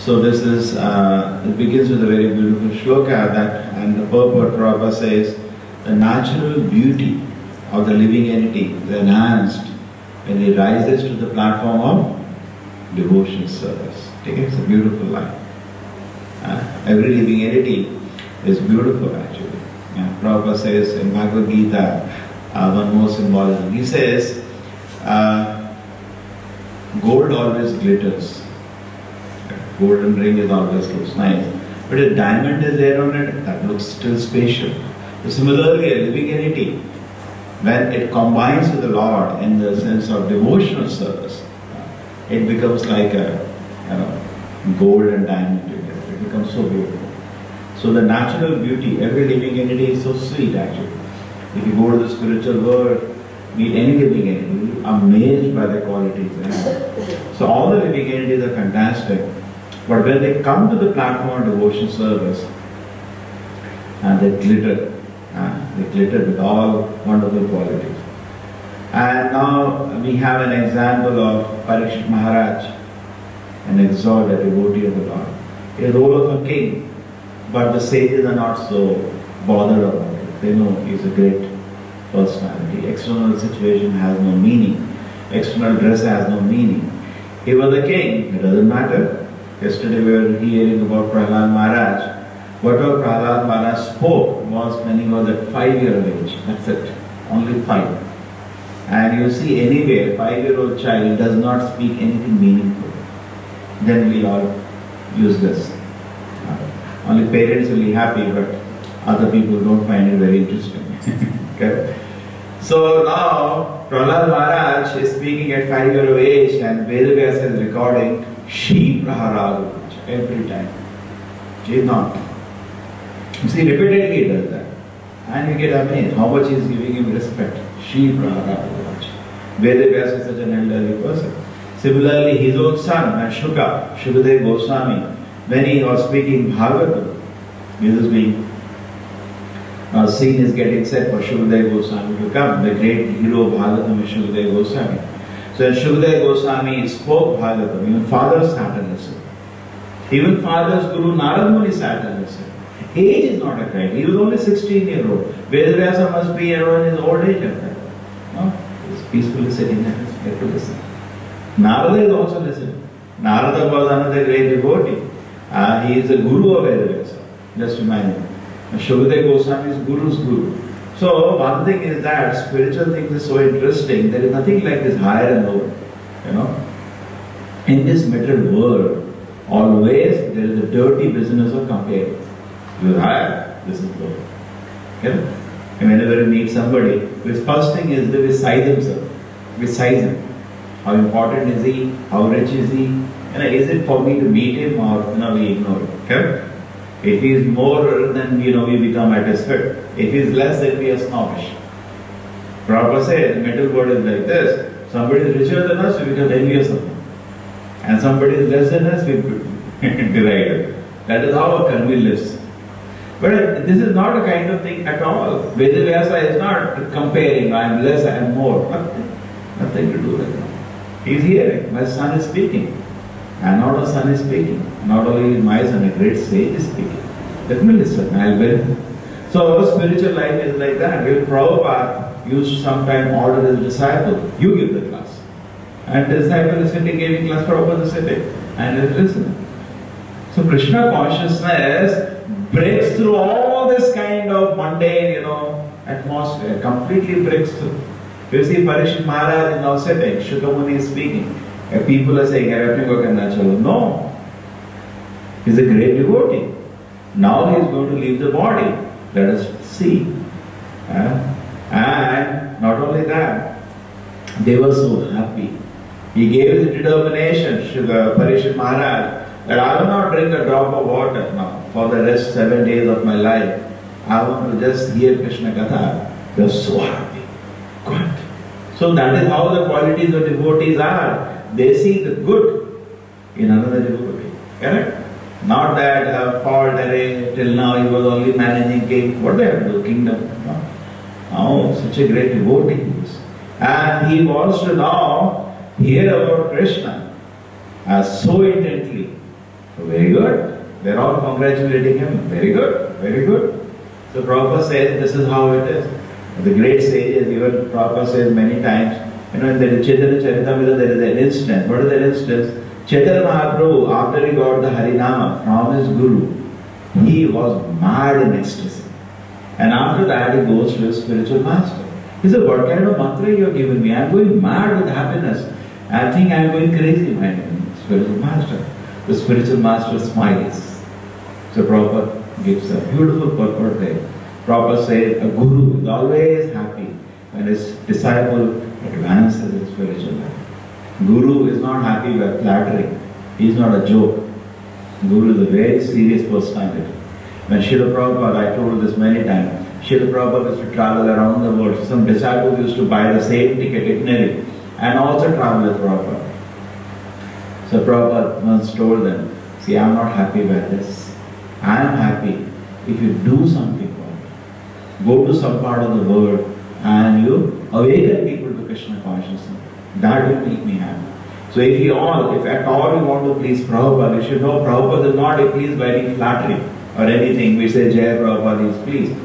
So this is, it begins with a very beautiful shloka that, and the purport Prabhupada says, the natural beauty of the living entity is enhanced when he rises to the platform of devotional service. Okay? It's a beautiful line. Every living entity is beautiful actually. Prabhupada says in Bhagavad Gita, one more symbolism. He says, gold always glitters. Golden ring is always looks nice. But if diamond is there on it, that looks still spatial. So similarly, a living entity, when it combines with the Lord in the sense of devotional service, it becomes like a gold and diamond together. It becomes so beautiful. So the natural beauty, every living entity is so sweet actually. If you go to the spiritual world, meet any living entity, you'll be amazed by the qualities. So all the living entities are fantastic. But when they come to the platform of devotion service, they glitter. They glitter with all wonderful qualities. And now we have an example of Parīks Mahārāja, an exalted devotee of the Lord. A role of a king, but the sages are not so bothered about it. They know he's a great personality. External situation has no meaning. External dress has no meaning. He was a king, it doesn't matter. Yesterday we were hearing about Prahlad Maharaj. Whatever Prahlad Maharaj spoke was when he was at 5 years of age. That's it. Only 5. And you see anywhere, 5-year-old child does not speak anything meaningful. Then we are useless. Only parents will be happy, but other people don't find it very interesting. Okay? So now Prahlad Maharaj is speaking at 5 years of age and Vedavyasa is recording Shri Praharad every time. He is not. You see, repeatedly he does that. And you get amazed how much he is giving him respect. Shri Praharad. Vedavyasa is such an elderly person. Similarly, his own son, Shuka, Shukadeva Goswami, when he was speaking Bhagavatam, this is being scene is getting set for Shukadeva Goswami to come. The great hero of Bhagavatam is Shukadeva Goswami. So when Shukadeva Goswami spoke Bhagavatam, even fathers sat and listened. Even father's Guru Narad Muni sat and listened. Age is not a crime. He was only 16-year-old. Vedavyasa must be in his old age at that. No? He was peacefully sitting there and get to listen. Narada is also listening. Narada was another great devotee. He is the Guru of Vedavyasa. Just imagine. Shukadeva Goswami is Guru's Guru. So one thing is that spiritual things is so interesting. There is nothing like this higher and lower. You know, in this material world, always there is a dirty business of comparing. You are higher, this is lower. Okay? And whenever you meet somebody, his first thing is that we size himself. We size him. How important is he? How rich is he? Is it for me to meet him or we ignore it? Okay? If he is more, then we become at his feet. If he is less, then we are snobbish. Prabhupada said, the middle word is like this. Somebody is richer than us, we become envious of him. And somebody is less than us, we deride him. That is how a karmi lives. But this is not a kind of thing at all. Vedavyasa is not comparing, I am less, I am more. Nothing to do with that. He is hearing, my son is speaking. And not a son is speaking. Not only my son, a great sage is speaking. Let me listen, I'll win. So spiritual life is like that. Prabhupada used to sometimes order his disciple, you give the class. And the disciple is sitting giving class, Prabhupada is sitting and is listening. So Krishna consciousness breaks through all this kind of mundane, atmosphere, completely breaks through. You see Parīks Mahārāja is now sitting, Shukamuni is speaking. And people are saying, no. He's a great devotee. Now he is going to leave the body. Let us see. And not only that, they were so happy. He gave the determination, Parīks Mahārāja, that I will not drink a drop of water now for the rest 7 days of my life. I want to just hear Krishna Katha. They are so happy. Good. So that is how the qualities of devotees are. They see the good in another devotee. Correct? Not that fault that till now he was only managing king. What they have to do? Kingdom. No, such a great devotee he is. And he wants to now hear about Krishna so intently. So very They're all congratulating him. Very good, very good. So Prabhupada says this is how it is. The great sages, even Prabhupada says many times, in the Chaitanya Charitamrita there is an instance. What is that instance? Chaitanya Mahaprabhu, after he got the Harinama from his Guru, he was mad in ecstasy. And after that he goes to his spiritual master. He said, what kind of mantra you have given me? I am going mad with happiness. I think I am going crazy, my spiritual master. The spiritual master smiles. So Prabhupada gives a beautiful purport there. Prabhupada says, a guru is always happy when his disciple advances in spiritual life. Guru is not happy by flattering. He is not a joke. Guru is a very serious personality. When Srila Prabhupada, I told this many times, Srila Prabhupada used to travel around the world. Some disciples used to buy the same ticket itinerary and also travel with Prabhupada. So Prabhupada once told them, see, I am not happy by this. I am happy if you do something for me. Go to some part of the world and you awaken people to Krishna consciousness. That will make me happy. So if at all you want to please Prabhupada, you should know Prabhupada is not pleased by any flattery or anything. We say Jai Prabhupada is pleased.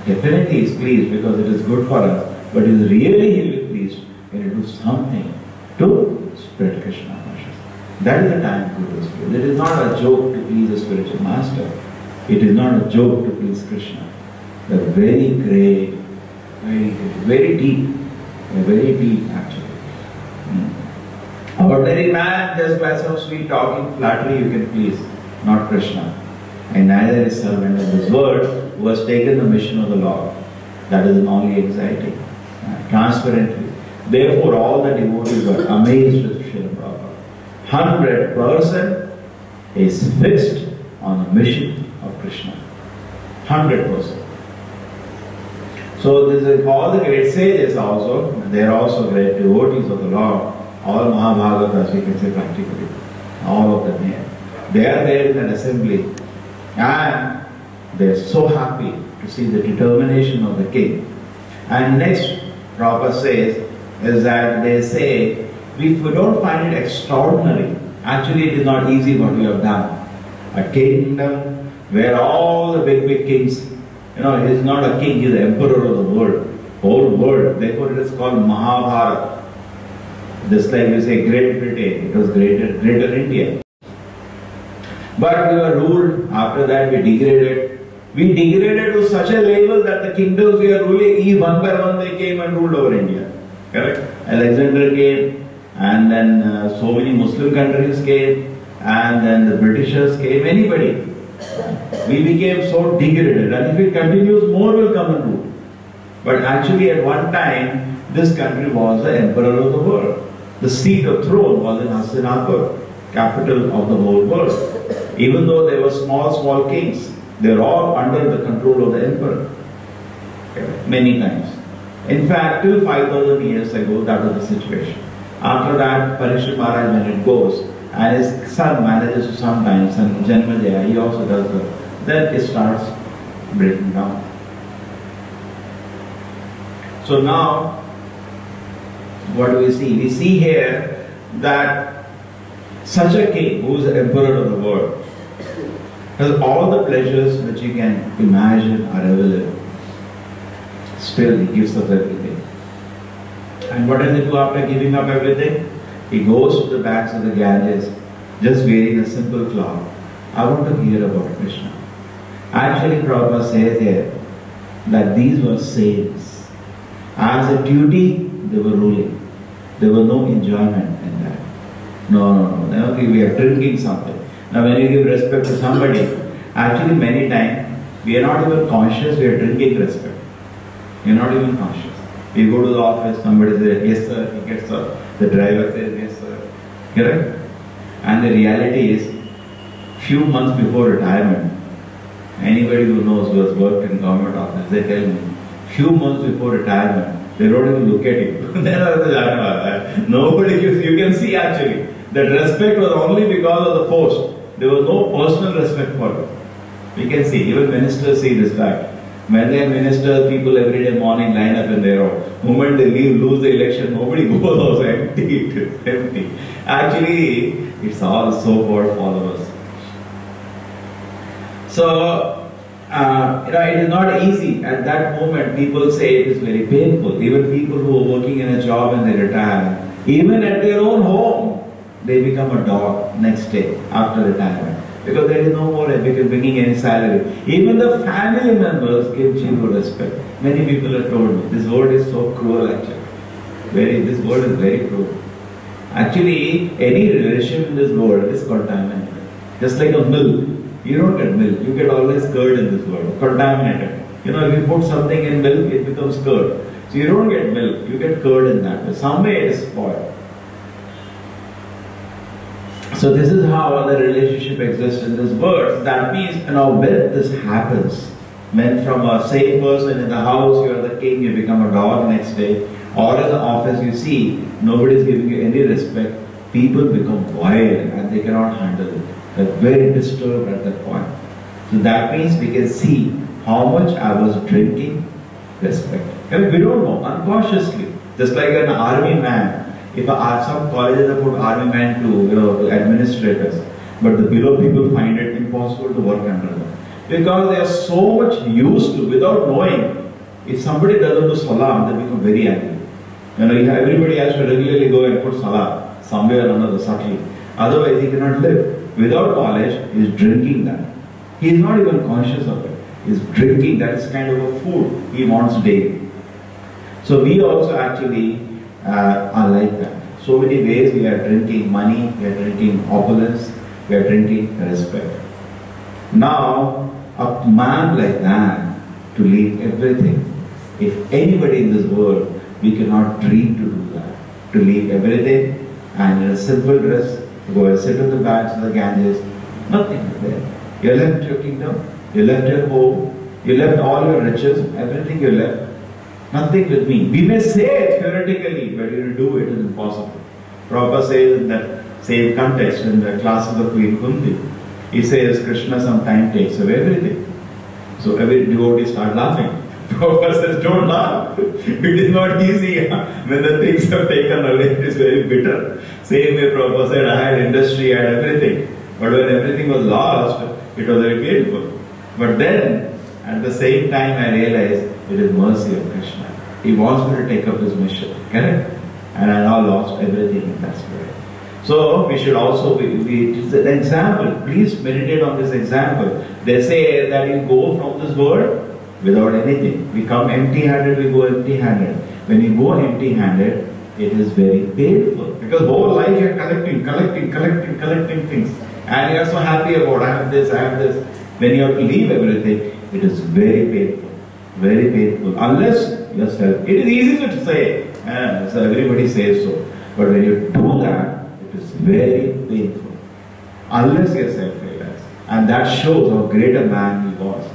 Definitely he is pleased because it is good for us. But is really he will be pleased when you do something to spread Krishna consciousness. That is the time Guru is pleased. It is not a joke to please a spiritual master. It is not a joke to please Krishna. They are very great, very deep. They are very deep actually. Ordinary man, just by some sweet talking, flattery you can please, not Krishna. And neither is servant of this world who has taken the mission of the Lord. That is only anxiety, transparently. Therefore, all the devotees were amazed with Srila Prabhupada. 100% is fixed on the mission of Krishna. 100%. So, this is all the great sages also, they are also great devotees of the Lord. All Mahābhagatas, we can say practically. All of them here. They are there in an assembly. And they are so happy to see the determination of the king. And next, Prabhupada says, is that they say, we don't find it extraordinary. Actually, it is not easy what we have done. A kingdom where all the big kings, he is not a king, he is the emperor of the world. Whole world. Therefore, it is called Mahārāja. Just like we say Great Britain, it was greater India. But we were ruled, after that we degraded. We degraded to such a level that the kingdoms we are ruling, one by one they came and ruled over India. Correct? Alexander came, and then so many Muslim countries came, and then the Britishers came, anybody. We became so degraded, and if it continues, more will come and rule. But actually at one time, this country was the emperor of the world. The seat of throne was in Hastinapur, capital of the whole world. Even though there were small kings, they were all under the control of the emperor. Many times. In fact, till 5,000 years ago, that was the situation. After that, Parikshit Maharaj, when it goes, and his son manages to sometimes, son Janmajaya, he also does that. Then it starts breaking down. So now, what do we see? We see here that such a king, who is the emperor of the world, has all the pleasures which you can imagine are available. Still, he gives up everything. And what does he do after giving up everything? He goes to the banks of the Ganges, just wearing a simple cloth. I want to hear about Krishna. Actually, Prabhupada says here that these were saints. As a duty, they were ruling. There was no enjoyment in that. No. We are drinking something. Now when you give respect to somebody, actually many times, we are not even conscious we are drinking respect. We are not even conscious. We go to the office, somebody says, yes sir, he gets up. The driver says, yes sir. Correct? And the reality is, few months before retirement, anybody who knows who has worked in government office, they tell me, few months before retirement, they don't even look at you. Nobody gives, you can see actually, that respect was only because of the post. There was no personal respect for them. We can see, even ministers see this fact. When they are ministers, people every day morning line up in their own. The moment they leave, lose the election, nobody goes also empty. It is empty. Actually, it's all so-called followers. So, it is not easy. At that moment, people say it is very painful. Even people who are working in a job and they retire, even at their own home, they become a dog next day after retirement. Because there is no more bringing any salary. Even the family members give zero respect. Many people have told me, this world is so cruel actually. This world is very cruel. Actually, any relationship in this world is contaminated. Just like a milk. You don't get milk, you get always curd in this world, contaminated. If you put something in milk, it becomes curd. So you don't get milk, you get curd in that. Some way it is spoiled. So this is how the relationship exists in this world. That means, when this happens, when from a same person in the house, you are the king, you become a dog next day, or in the office you see, nobody is giving you any respect, people become wild and they cannot handle it. They're very disturbed at that point. So that means we can see how much I was drinking respect. We don't know, unconsciously. Just like an army man. If some colleges have put army man to administrators, but the below people find it impossible to work under them. Because they are so much used to, without knowing, if somebody doesn't do salam, they become very angry. Everybody has to regularly go and put salam somewhere or another subtly. Otherwise he cannot live. Without knowledge, he is drinking that. He is not even conscious of it. He is drinking, that is kind of a food he wants daily. So we also actually are like that. So many ways we are drinking money, we are drinking opulence, we are drinking respect. Now, a man like that, to leave everything, if anybody in this world, we cannot dream to do that. To leave everything and in a simple dress, go and sit on the banks of the Ganges, nothing there. You left your kingdom, you left your home, you left all your riches, everything you left. Nothing with me. We may say it theoretically, but to do it is impossible. Prabhupada says in that same context in the classes of Queen Kunti, he says Krishna sometimes takes away everything. So every devotee starts laughing. Prabhupada says, don't laugh. It is not easy. When the things are taken away, it is very bitter. Same way Prabhupada said, I had industry, I had everything. But when everything was lost, it was very painful. But then, at the same time, I realized it is mercy of Krishna. He wants me to take up his mission. Correct? And I now lost everything in that spirit. So, we should also it's an example. Please meditate on this example. They say that you go from this world without anything. We come empty-handed, we go empty-handed. When you go empty-handed, it is very painful. Because whole life you are collecting things. And you are so happy about, I have this. When you have to leave everything, it is very painful. Very painful. Unless yourself. It is easy to say. So everybody says so. But when you do that, it is very painful. Unless yourself realize. And that shows how great a man he was.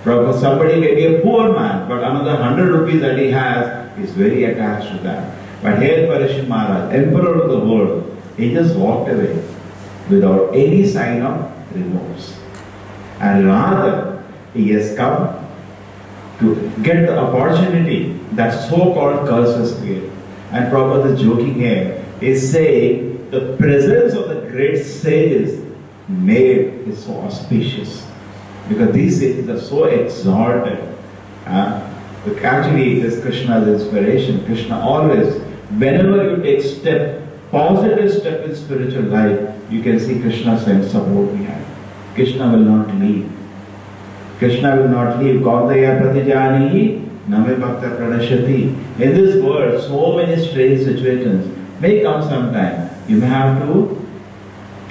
Because somebody may be a poor man, but another 100 rupees that he has is very attached to that. But here Parikshit Maharaj, emperor of the world, he just walked away without any sign of remorse. And rather, he has come to get the opportunity that so-called curse has created. And Prabhupada is joking here, is saying the presence of the great sages made it so auspicious. Because these sages are so exalted. Actually, it is Krishna's inspiration. Krishna always, whenever you take positive step in spiritual life, you can see Krishna sends support behind. Krishna will not leave. Krishna will not leave. Kaudaya pratijanihi name bhakta pranashati. In this world, so many strange situations may come sometime. You may have to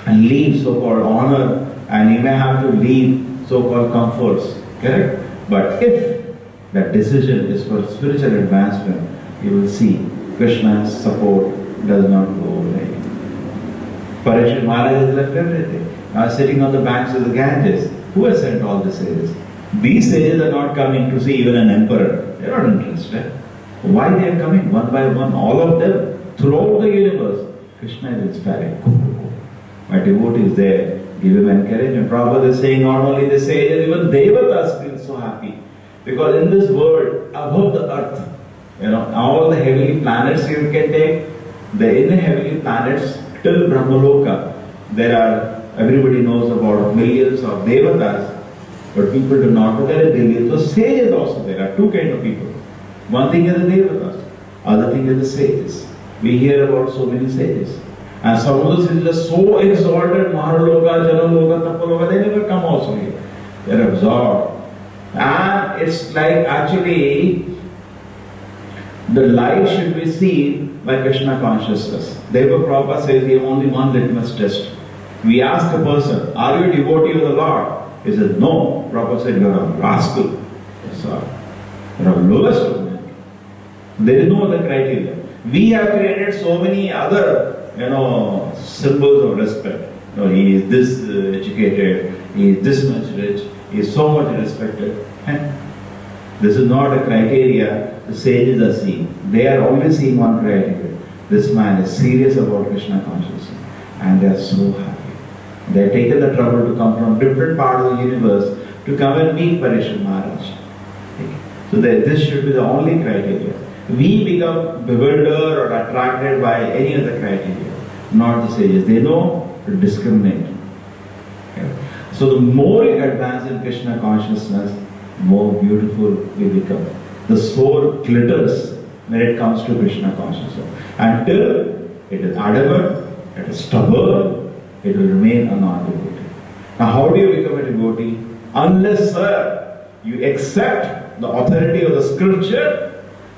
leave so-called honor, and you may have to leave so-called comforts. Correct? But if that decision is for spiritual advancement, you will see Krishna's support does not go away. Parikshit Maharaj has left everything. Now sitting on the banks of the Ganges. Who has sent all the sages? These sages are not coming to see even an emperor. They are not interested. Why they are coming? One by one, all of them, throughout the universe. Krishna is inspiring. My devotee is there. Give him encouragement. Prabhupada is saying not only the sages, even devatas feel so happy. Because in this world, above the earth, all the heavenly planets you can take, in the heavenly planets till Brahmaloka, there are, everybody knows about millions of devatas. But people do not know there are Delhi. So sages also, there are two kinds of people. One thing is the devatas, other thing is the sages. We hear about so many sages. And some of the sages are so exalted, Mahārāja, Janaloka, Tapaloka, they never come also here. They are absorbed. And it's like actually the life should be seen by Krishna consciousness. Deva Prabhupada says we have only one litmus test. We ask a person, are you a devotee of the Lord? He says, no. Prabhupada said, you are a rascal. Yes, sir. You are the lowest of men. There is no other criteria. We have created so many other, symbols of respect. He is this educated, he is this much rich, he is so much respected. This is not a criteria the sages are seeing. They are only seeing one criteria. This man is serious about Krishna consciousness. And they are so happy. They have taken the trouble to come from different parts of the universe to come and meet Parīks Maharaj. So this should be the only criteria. We become bewildered or attracted by any other criteria, not the sages. They know to discriminate. Okay. So the more you advance in Krishna consciousness, more beautiful we become. The soul glitters when it comes to Krishna consciousness. Until it is adamant, it is stubborn, it will remain a non-devotee. Now how do you become a devotee? Unless, sir, you accept the authority of the scripture,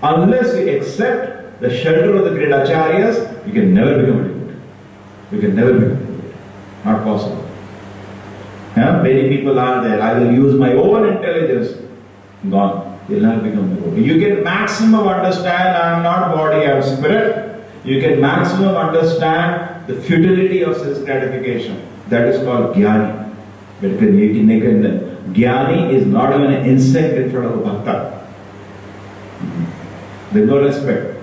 unless you accept the shelter of the great acharyas, you can never become a devotee. You can never become a devotee. Not possible. Many people are there. I will use my own intelligence. Gone. You'll never become a devotee. You can maximum understand I am not body, I am spirit. You can maximum understand the futility of sense gratification. That is called jnani. Jnani is not even an insect in front of a bhakta. There is no respect.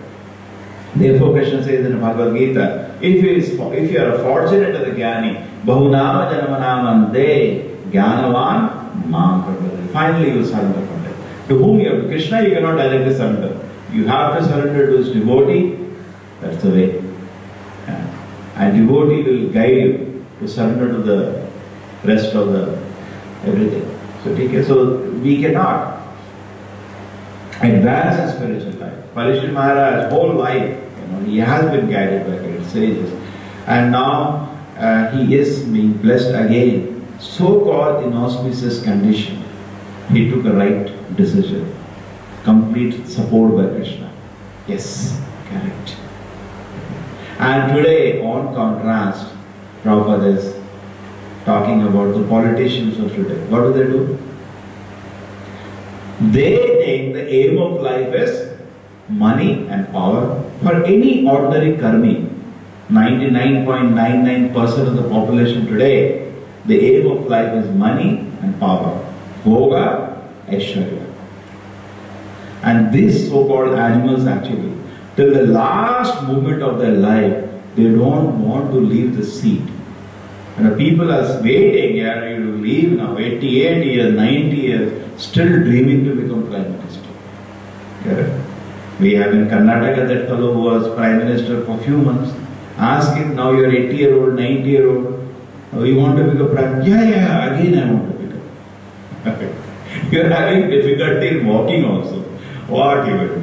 Therefore, Krishna says in the Bhagavad Gita, if you are fortunate as a jnani, bahunama janamanamante jnanavan mam karvati. Finally you surrender from that. To whom you have? To Krishna you cannot directly surrender. You have to surrender to his devotee. That's the way. And devotee will guide you to surrender to the rest of the everything. So we cannot advance in spiritual life. Parīks Maharaj's whole life, he has been guided by great sages. And now he is being blessed again. So-called inauspicious condition. He took a right decision. Complete support by Krishna. Yes, correct. And today, on contrast, Prabhupada is talking about the politicians of today. What do? They think the aim of life is money and power. For any ordinary karmi, 99.99% of the population today, the aim of life is money and power. Bhoga, Aishwarya. And these so-called animals actually, till the last moment of their life, they don't want to leave the seat. And the people are waiting, you leave now, 88 years, 90 years, still dreaming to become Prime Minister. Correct? We have in Karnataka that fellow who was Prime Minister for a few months. Ask him, now you are 80-year-old, 90-year-old, you want to become Prime Minister? Yeah, again I want to become. You are having difficulty in walking also. What you will do?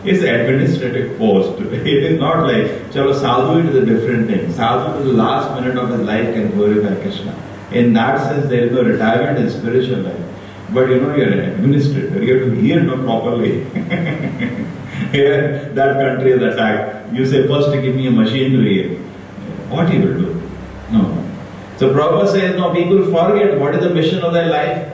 It's an administrative post. It is not like, chalo, sadhu it is a different thing. Sadhu to the last minute of his life can glorify Krishna. In that sense, there is no retirement in spiritual life. But you are an administrator, you have to hear properly. Here, that country is attacked. You say, first give me a machine to hear. What you will do? No. So Prabhupada says, no, people forget what is the mission of their life.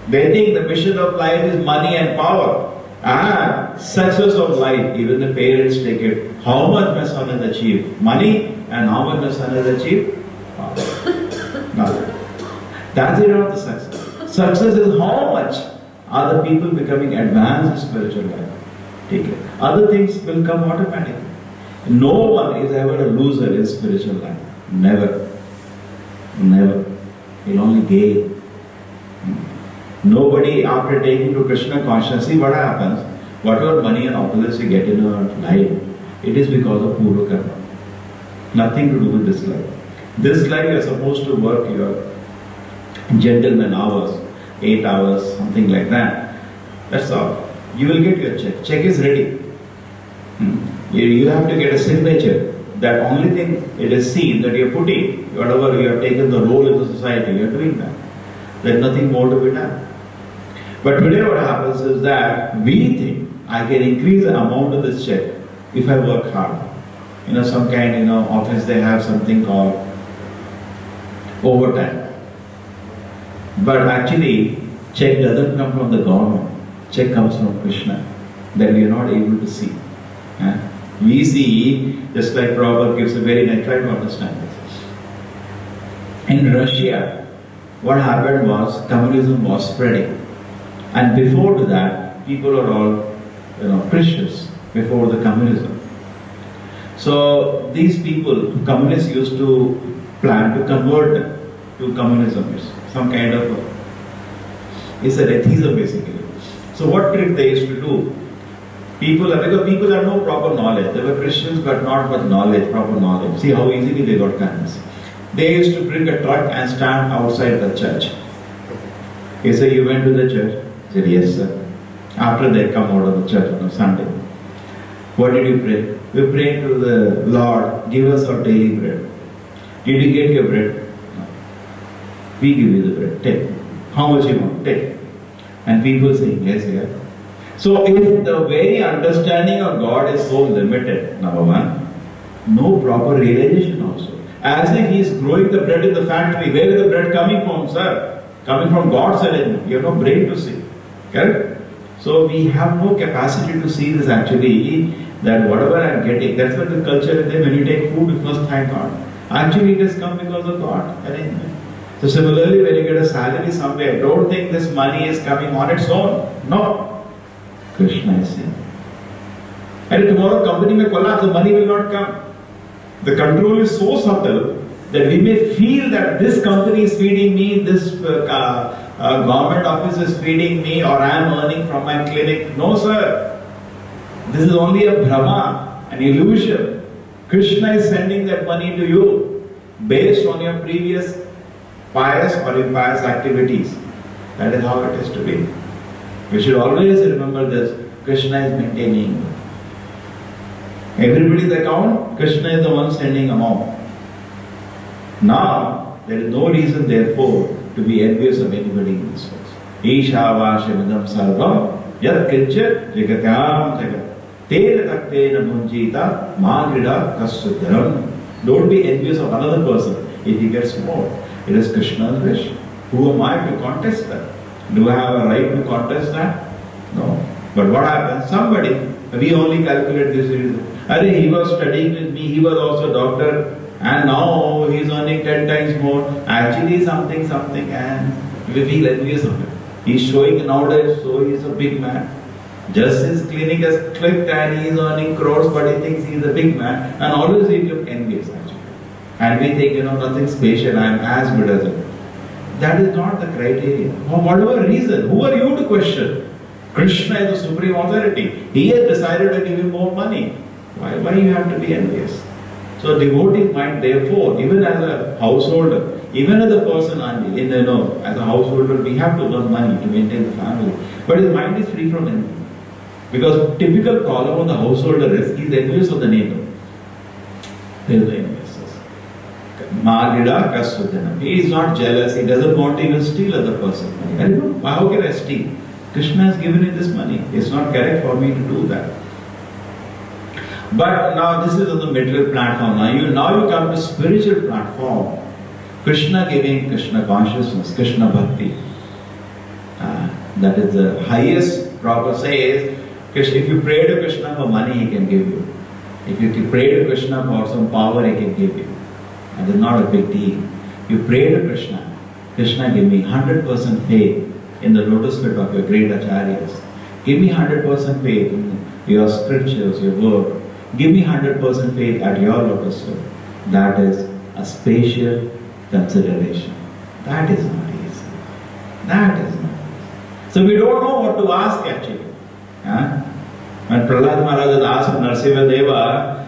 They think the mission of life is money and power. And success of life, even the parents take it. How much my son has achieved? Money, and how much my son has achieved? Power. Nothing. That's it of the success. Success is how much are the people becoming advanced in spiritual life. Take it. Other things will come automatically. No one is ever a loser in spiritual life. Never. Never. He'll only gain. Nobody, after taking to Krishna consciousness, see what happens. Whatever money and opulence you get in your life, it is because of Purva Karma. Nothing to do with this life. This life you are supposed to work your gentleman hours. 8 hours, something like that. That's all. You will get your check. Check is ready. You have to get a signature. That only thing it is seen that you are putting, whatever you have taken the role in the society, you are doing that. There is nothing more to be done. But today what happens is that we think I can increase the amount of this check if I work hard. Some kind, office they have something called overtime. But actually, check doesn't come from the government. Check comes from Krishna that we are not able to see. We see, just like Prabhupada gives a very nice, try to understand this. In Russia, what happened was communism was spreading. And before that, people are all Christians before the communism. So these people, communists used to plan to convert them to communism. It's some kind of, it's an atheism basically. So what trick they used to do? Because people have no proper knowledge. They were Christians but not much knowledge, proper knowledge. See how easily they got convinced. They used to bring a truck and stand outside the church. He said, you went to the church? He said, yes sir. After they come out of the church on Sunday. What did you pray? We prayed to the Lord, give us our daily bread. Did you get your bread? No. We give you the bread. Take. How much you want? Take. And people saying, yes, yes. So if the very understanding of God is so limited, number one, no proper realization also. As if he is growing the bread in the factory, where is the bread coming from, sir? Coming from God's arrangement. You have no brain to see. Correct? So we have no capacity to see this actually, that whatever I am getting, that's what the culture is there. When you take food, you first thank God. Actually it has come because of God arrangement. So similarly, when you get a salary somewhere, don't think this money is coming on its own. No. Krishna is saying. And if tomorrow company may collapse, the money will not come. The control is so subtle that we may feel that this company is feeding me, this government office is feeding me, or I am earning from my clinic. No sir. This is only a Brahma, an illusion. Krishna is sending that money to you based on your previous pious or impious activities. That is how it is to be. We should always remember this. Krishna is maintaining. Everybody's account, Krishna is the one sending amount. Now, there is no reason therefore to be envious of anybody in this world. Isha vashamidam sarvam yad kinchit jagatyam jagat tena taktena munjita magrida kasudharam. Don't be envious of another person if he gets more. It is Krishna's wish. Who am I to contest that? Do I have a right to contest that? No. But what happens? Somebody, we only calculate this reason. He was studying with me, he was also a doctor, and now he is earning 10 times more. Actually something, and we feel envious of him. He is showing nowadays, so he is a big man. Just his clinic has clicked and he is earning crores, but he thinks he is a big man, and always he looks envious actually. And we think, nothing special, I am as good as him. That is not the criteria. For whatever reason, who are you to question? Krishna is the supreme authority. He has decided to give you more money. Why you have to be envious? So devotee mind, therefore, even as a householder, even as a person, as a householder, we have to earn money to maintain the family. But his mind is free from envy. Because typical problem of the householder is he is envious of the neighbor. There is the enviousness. Magrida kasudhanam. He is not jealous. He doesn't want to even steal other person's money. How can I steal? Krishna has given me this money. It's not correct for me to do that. But now this is on the material platform. Now you come to spiritual platform. Krishna giving Krishna consciousness, Krishna bhakti. That is the highest. Prabhupada says, if you pray to Krishna for money, he can give you. If you pray to Krishna for some power, he can give you. And it's not a big deal. You pray to Krishna. Krishna, give me 100% faith in the lotus feet of your great acharyas. Give me 100% faith in your scriptures, your work. Give me 100% faith at your lotus feet. That is a spatial consideration. That is not easy. That is not easy. So we don't know what to ask actually. When Prahlad Maharaj had asked Narasimha Deva,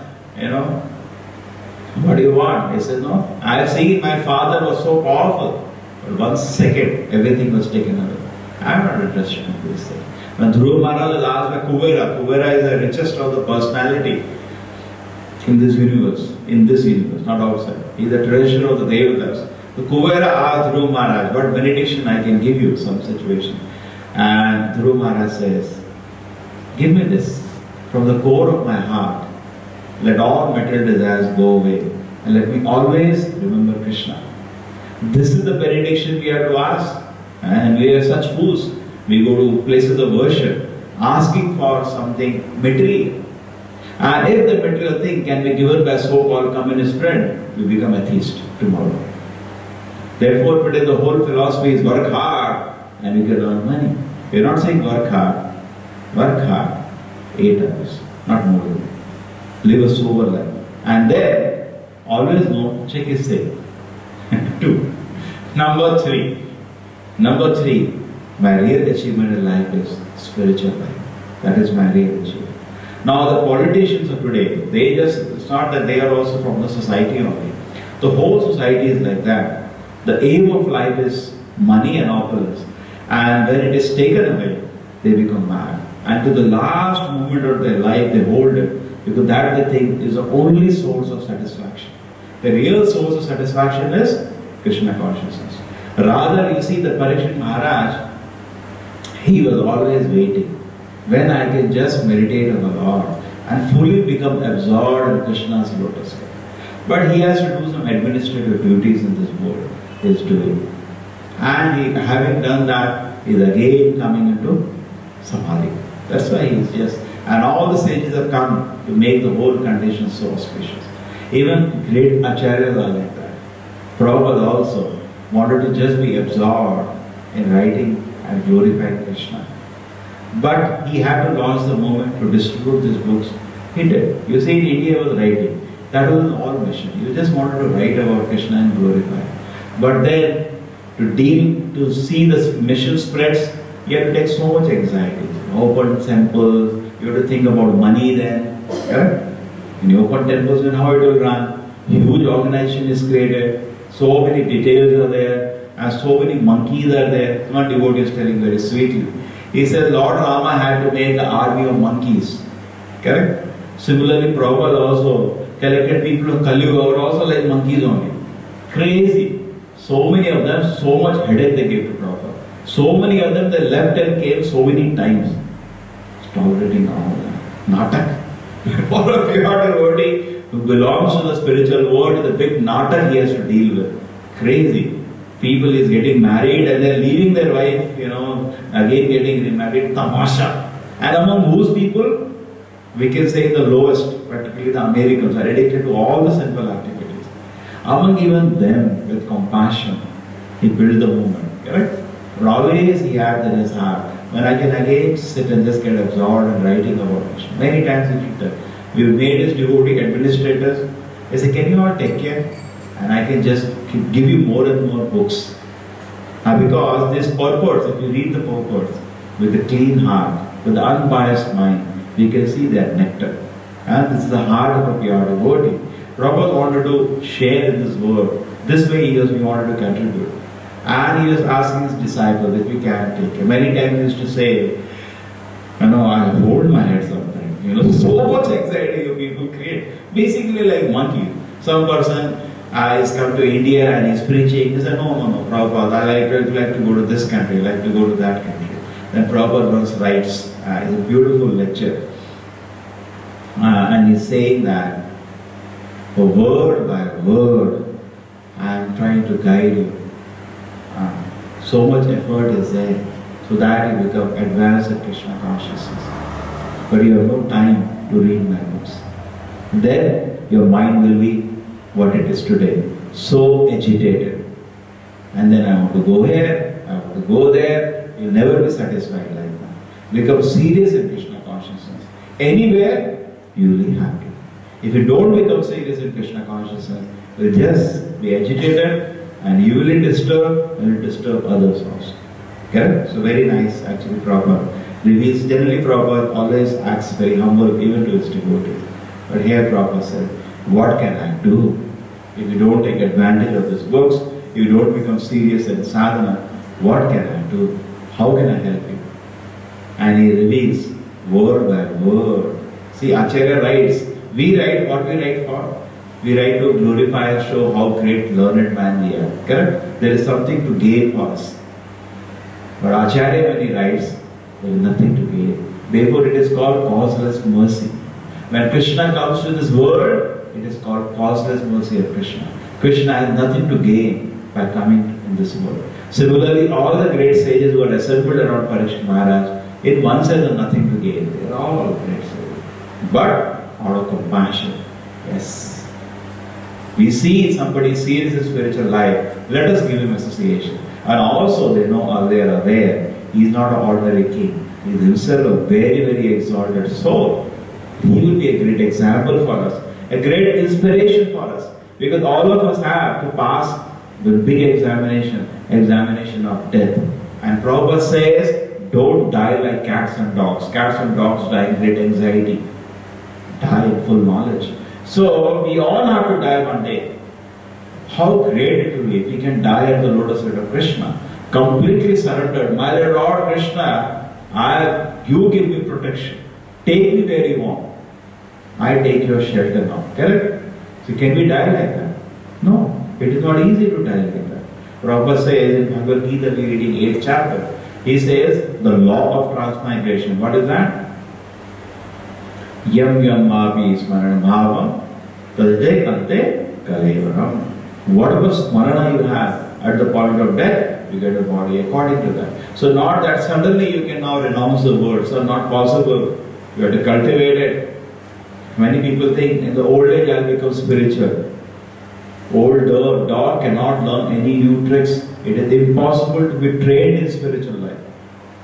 what do you want? He said, no, I have seen my father was so powerful. But 1 second, everything was taken away. I'm not interested in this thing. When Dhruva Maharaj was asked by Kubera is the richest of the personality in this universe, not outside. He's the treasurer of the devatas. So Kubera asked Dhruva Maharaj, what benediction I can give you, some situation. And Dhruva Maharaj says, give me this, from the core of my heart, let all material desires go away, and let me always remember Krishna. This is the benediction we have to ask. And we are such fools. We go to places of worship, asking for something material. And if the material thing can be given by a so-called communist friend, we become atheist tomorrow. Therefore, today the whole philosophy is work hard and we can earn money. We are not saying work hard, 8 hours, not more than that. Live a sober life. And then, always know, check his say. 2. Number 3, my real achievement in life is spiritual life. That is my real achievement. Now the politicians of today, it's not that they are also from the society only. The whole society is like that. The aim of life is money and opulence. And when it is taken away, they become mad. And to the last moment of their life, they hold it, because that they think is the only source of satisfaction. The real source of satisfaction is Krishna consciousness. Rather, you see, the Parikshit Maharaj, he was always waiting. When I can just meditate on the Lord and fully become absorbed in Krishna's lotus feet. But he has to do some administrative duties in this world. He is doing. And having done that, he is again coming into Samadhi. That's why he is just. And all the sages have come to make the whole condition so auspicious. Even great acharyas are like that. Prabhupada also wanted to just be absorbed in writing and glorifying Krishna. But he had to launch the movement to distribute these books. He did. You see, in India was writing. That was all mission. He just wanted to write about Krishna and glorify. But then, to see the mission spreads, you have to take so much anxiety. Open temples, you have to think about money then. Correct? When you open temples, then how it will run? Huge organization is created. So many details are there. And so many monkeys are there. One devotee is telling very sweetly. He says Lord Rama had to make an army of monkeys. Correct? Similarly, Prabhupada also collected people of Kali Yuga who were also like monkeys only. Crazy. So many of them, so much headache they gave to Prabhupada. So many of them, they left and came so many times. Tolerating all that. Natak. For a pure devotee who belongs to the spiritual world, the big natak he has to deal with. Crazy. People is getting married and they're leaving their wife, again getting remarried. Tamasha. And among whose people? We can say the lowest, particularly the Americans, are addicted to all the sinful activities. Among even them, with compassion, he built the movement. Correct? But always he had in his heart, when I can again sit and just get absorbed in writing about Krishna. Many times he did that. We made his devotee administrators. They say, can you all take care? And I can just give you more and more books. Because this purpose, if you read the purpose with a clean heart, with an unbiased mind, we can see that nectar. And this is the heart of a pure devotee. Prabhupada wanted to share in this world. This way we wanted to contribute. And he was asking his disciples if we can take care. Many times he used to say, I hold my head sometimes. So much anxiety you people create. Basically like monkey. Some person is come to India and he's preaching. He said, no, Prabhupada, I like to go to this country, I like to go to that country. Then Prabhupada once writes, it's a beautiful lecture. And he's saying that, word by word, I am trying to guide you. So much effort is there, so that you become advanced in Krishna consciousness. But you have no time to read my books. Then your mind will be what it is today, so agitated. And then I want to go here, I want to go there. You'll never be satisfied like that. Become serious in Krishna consciousness. Anywhere, you will be happy. If you don't become serious in Krishna consciousness, you'll just be agitated and you will disturb others also. Correct? So very nice, actually, Prabhupada. Generally, Prabhupada always acts very humble even to his devotees. But here Prabhupada said, what can I do? If you don't take advantage of these books, you don't become serious in sadhana, what can I do? How can I help you? And he reveals word by word. See, Acharya writes, we write what we write for. We write to glorify and show how great learned man we are. Correct? There is something to gain for us. But Acharya, when he writes, there is nothing to gain. Therefore, it is called causeless mercy. When Krishna comes to this world, it is called causeless mercy of Krishna. Krishna has nothing to gain by coming in this world. Similarly, all the great sages who are assembled around Parikshit Maharaj, in one sense, have nothing to gain. They are all great sages. But out of compassion, yes. We see somebody serious in spiritual life, let us give him association. And also they know, they are aware, he is not an ordinary king. He is himself a very, very exalted soul. He will be a great example for us, a great inspiration for us. Because all of us have to pass the big examination of death. And Prabhupada says, don't die like cats and dogs. Cats and dogs die in great anxiety. Die in full knowledge. So we all have to die one day. How great it will be if we can die at the lotus feet of Krishna, completely surrendered. My Lord Krishna, you give me protection. Take me where you want. I take your shelter now. Correct? So can we die like that? No. It is not easy to die like that. Prabhupada says in Bhagavad Gita, we are reading 8th chapter. He says the law of transmigration. What is that? Yam yam mapi smarana bhavam tadde kante kalevaram. Whatever smarana you have at the point of death, you get a body according to that. So not that suddenly you can now renounce the words. So not possible. You have to cultivate it. Many people think in the old age I'll become spiritual. Old dog cannot learn any new tricks. It is impossible to be trained in spiritual life.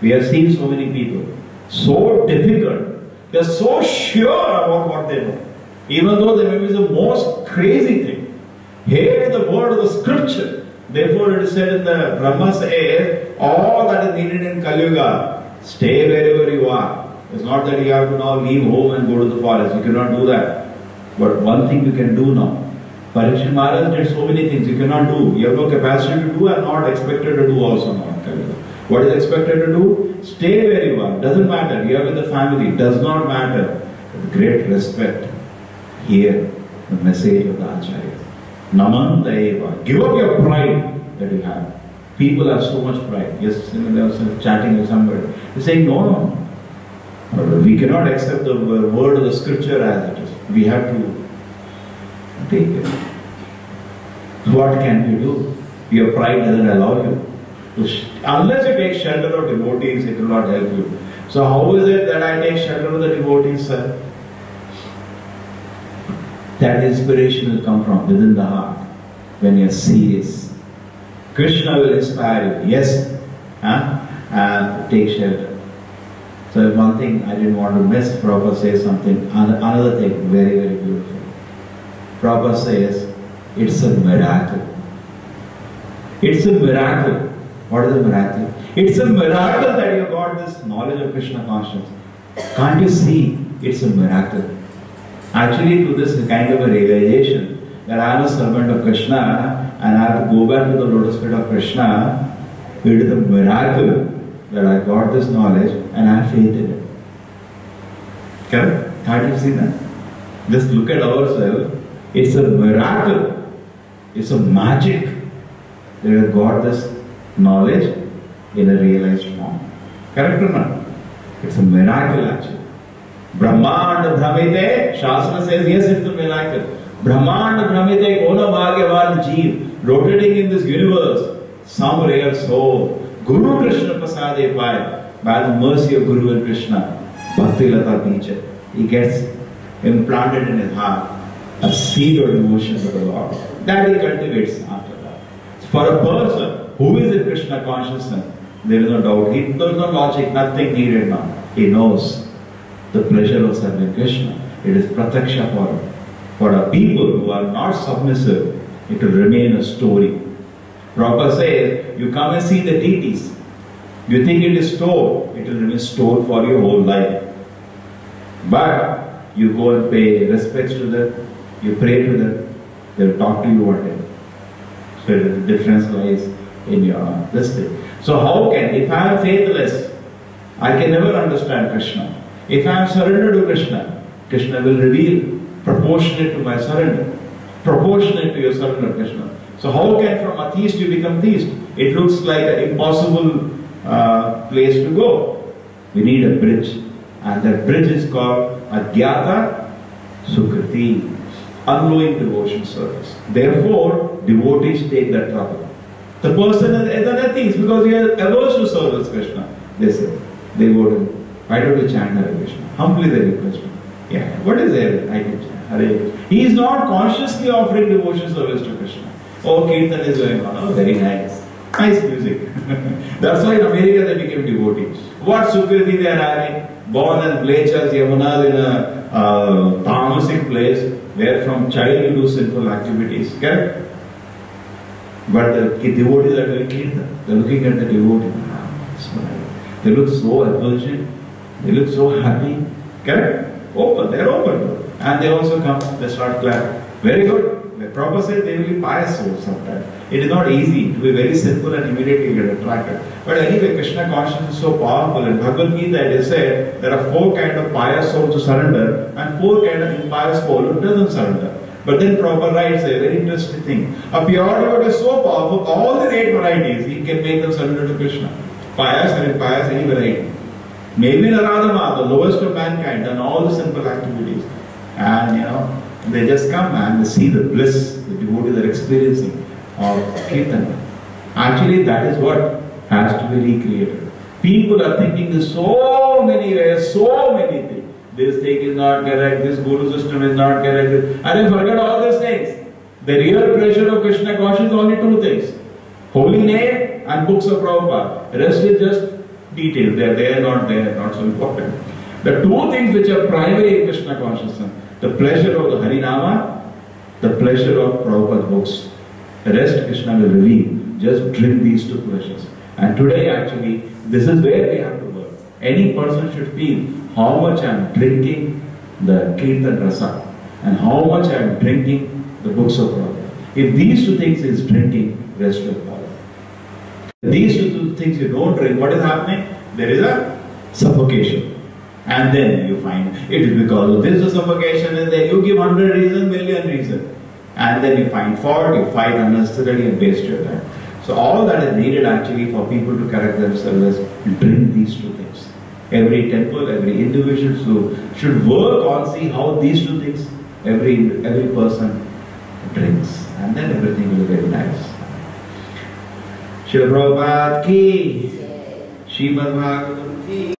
We have seen so many people. So difficult. They are so sure about what they know. Even though they may be the most crazy thing. Here is the word of the scripture. Therefore it is said in the Brahma says, all that is needed in Kali Yuga, stay wherever you are. It's not that you have to now leave home and go to the forest. You cannot do that. But one thing you can do now. Parikshit Maharaj did so many things you cannot do. You have no capacity to do and not expected to do also now. What is expected to do? Stay where you are. Doesn't matter. You are with the family. Does not matter. With great respect. Here, the message of the Acharya. Namantayeva. Give up your pride that you have. People have so much pride. Yes, they are chatting with somebody. They say, no. We cannot accept the word of the scripture as it is. We have to take it. What can we do? Your pride doesn't allow you. Unless you take shelter of devotees, it will not help you. So how is it that I take shelter of the devotees, sir? That inspiration will come from within the heart when you are serious. Krishna will inspire you. Yes, take shelter. So one thing I didn't want to miss, Prabhupada says something, another thing very, very beautiful. Prabhupada says, it's a miracle. It's a miracle. What is a miracle? It's a miracle that you got this knowledge of Krishna consciousness. Can't you see? It's a miracle. Actually, to this kind of a realization that I am a servant of Krishna and I have to go back to the lotus feet of Krishna, it is a miracle that I got this knowledge and I have faith in it. Correct? Can't you see that? Just look at ourselves. It's a miracle. It's a magic that we have got this knowledge in a realized form. Correct or not? It's a miracle actually. Brahmanda Brahmite, Shastra says yes, it's a miracle. Brahmanda Brahmite, Kona Bhagyavan Jeev, rotating in this universe, some rare soul, Guru Krishna Prasade by the mercy of Guru and Krishna, Bhakti Lata teacher, he gets implanted in his heart a seed of devotion to the Lord. That he cultivates after that. For a person who is in Krishna consciousness, there is no doubt. There is no logic, nothing needed now. He knows the pleasure of serving Krishna. It is prataksha for him. For a people who are not submissive, it will remain a story. Prabhupada says, you come and see the deities. You think it is stored, it will remain stored for your whole life. But you go and pay respects to them, you pray to them, they will talk to you one day. So the difference lies in your this thing. So how can, if I am faithless, I can never understand Krishna. If I am surrendered to Krishna, Krishna will reveal proportionate to my surrender, proportionate to your surrender, Krishna. So how can from atheist you become theist? It looks like an impossible place to go. We need a bridge, and that bridge is called Adhyata Sukriti, unknowing devotion service. Therefore, devotees take that trouble. The person is an atheist because he is averse to service Krishna. They say, they go to, why don't you chant Hare Krishna? Humbly they request him. Yeah, what is there? I can chant Hare Krishna. He is not consciously offering devotion service to Krishna. Oh, Kirtan is going on. Oh, very nice. Nice music. That's why in America they became devotees. What Sukriti they are having? Born in Blechas, Yamunas in a tamasic place where from child you do sinful activities. Correct? But the devotees are doing Kirtan. They are looking at the devotee. They look so effulgent. They look so happy. Correct? Open. They are open. And they also come. They start clapping. Very good. The Prabhupada said they will be pious souls sometimes. It is not easy to be very simple and immediately get attracted. But anyway, Krishna consciousness is so powerful. In Bhagavad Gita it is said there are 4 kinds of pious souls to surrender and 4 kinds of impious souls who doesn't surrender. But then Prabhupada writes a very interesting thing. A pure devotee is so powerful, all the 8 varieties, he can make them surrender to Krishna. Pious and impious, any variety. Maybe Naradama, the lowest of mankind, done all the simple activities. And they just come and they see the bliss the devotees are experiencing of Kirtan. Actually, that is what has to be recreated. People are thinking there's so many ways, so many things. This thing is not correct, this guru system is not correct. And they forget all these things. The real treasure of Krishna consciousness is only 2 things. Holy name and books of Prabhupada. The rest is just details. They are not so important. The 2 things which are primary in Krishna consciousness, the pleasure of the Harinama, the pleasure of Prabhupada's books. The rest Krishna will reveal. Just drink these 2 pleasures. And today actually, this is where we have to work. Any person should feel how much I am drinking the Kirtan Rasa and how much I am drinking the books of Prabhupada. If these 2 things is drinking, rest will follow. If these 2 things you don't drink, what is happening? There is a suffocation. And then you find it is because of this suffocation, and then you give 100 reasons, million reasons. And then you find fault, you fight unnecessarily and waste your time. So all that is needed actually for people to correct themselves is drink these 2 things. Every temple, every individual should work on see how these 2 things every person drinks. And then everything will be very nice. Srila Prabhupada ki, Srimad Bhagavatam ki.